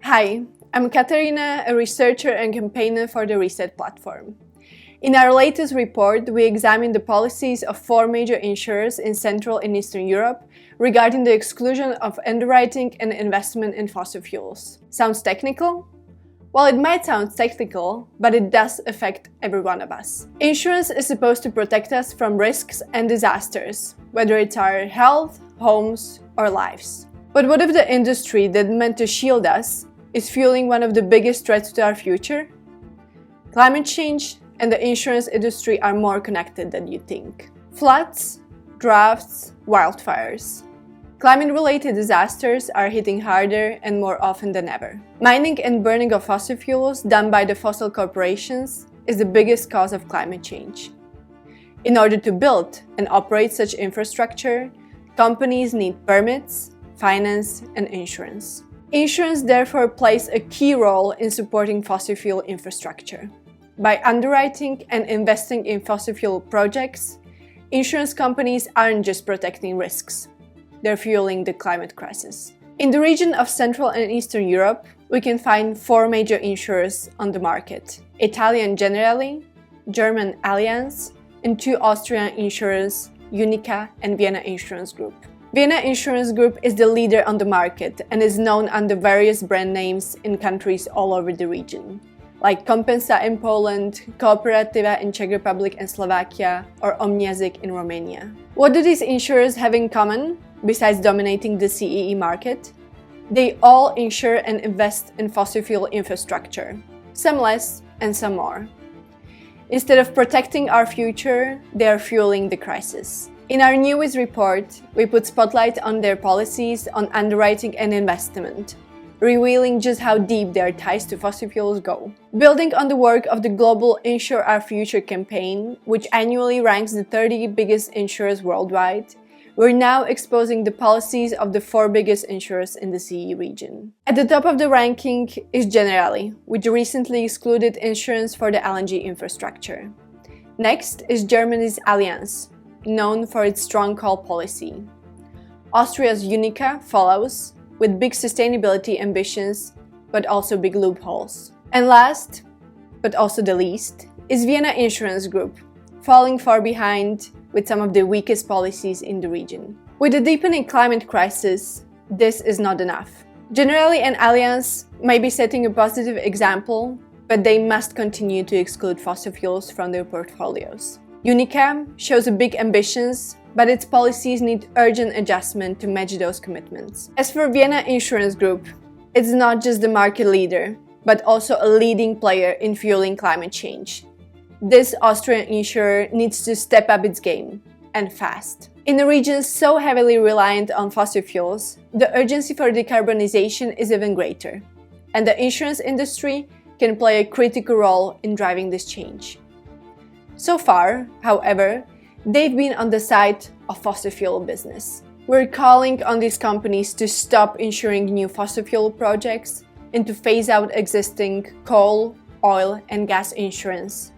Hi, I'm Katarina, a researcher and campaigner for the Reset platform. In our latest report, we examined the policies of 4 major insurers in Central and Eastern Europe regarding the exclusion of underwriting and investment in fossil fuels. Sounds technical? Well, it might sound technical, but it does affect every one of us. Insurance is supposed to protect us from risks and disasters, whether it's our health, homes, or lives. But what if the industry that meant to shield us is fueling one of the biggest threats to our future? Climate change and the insurance industry are more connected than you think. Floods, droughts, wildfires. Climate-related disasters are hitting harder and more often than ever. Mining and burning of fossil fuels done by the fossil corporations is the biggest cause of climate change. In order to build and operate such infrastructure, companies need permits, finance, and insurance. Insurance therefore plays a key role in supporting fossil fuel infrastructure. By underwriting and investing in fossil fuel projects, insurance companies aren't just protecting risks. They're fueling the climate crisis. In the region of Central and Eastern Europe, we can find 4 major insurers on the market: Italian Generali, German Allianz, and 2 Austrian insurers, Uniqua and Vienna Insurance Group. Vienna Insurance Group is the leader on the market and is known under various brand names in countries all over the region, like Compensa in Poland, Kooperativa in Czech Republic and Slovakia, or Omniazik in Romania. What do these insurers have in common, besides dominating the CEE market? They all insure and invest in fossil fuel infrastructure, some less and some more. Instead of protecting our future, they are fueling the crisis. In our newest report, we put spotlight on their policies on underwriting and investment, revealing just how deep their ties to fossil fuels go. Building on the work of the global Insure Our Future campaign, which annually ranks the 30 biggest insurers worldwide, we're now exposing the policies of the 4 biggest insurers in the CE region. At the top of the ranking is Generali, which recently excluded insurance for the LNG infrastructure. Next is Germany's Allianz, known for its strong coal policy. Austria's Uniqua follows, with big sustainability ambitions, but also big loopholes. And last, but also the least, is Vienna Insurance Group, falling far behind with some of the weakest policies in the region. With the deepening climate crisis, this is not enough. Generali and Allianz may be setting a positive example, but they must continue to exclude fossil fuels from their portfolios. Uniqua shows big ambitions, but its policies need urgent adjustment to match those commitments. As for Vienna Insurance Group, it's not just the market leader, but also a leading player in fueling climate change. This Austrian insurer needs to step up its game, and fast. In a region so heavily reliant on fossil fuels, the urgency for decarbonization is even greater, and the insurance industry can play a critical role in driving this change. So far, however, they've been on the side of fossil fuel business. We're calling on these companies to stop insuring new fossil fuel projects and to phase out existing coal, oil, and gas insurance,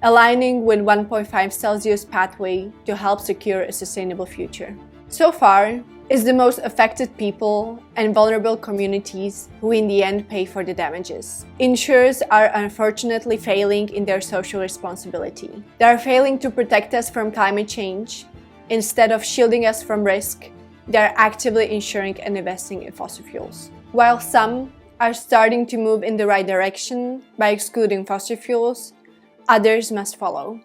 aligning with 1.5 Celsius pathway to help secure a sustainable future. So far, it's the most affected people and vulnerable communities who in the end pay for the damages. Insurers are unfortunately failing in their social responsibility. They are failing to protect us from climate change. Instead of shielding us from risk, they are actively insuring and investing in fossil fuels. While some are starting to move in the right direction by excluding fossil fuels, others must follow.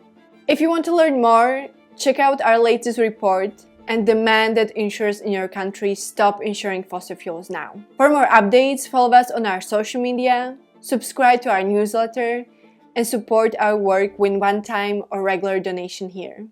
If you want to learn more, check out our latest report and demand that insurers in your country stop insuring fossil fuels now. For more updates, follow us on our social media, subscribe to our newsletter, and support our work with one-time or regular donation here.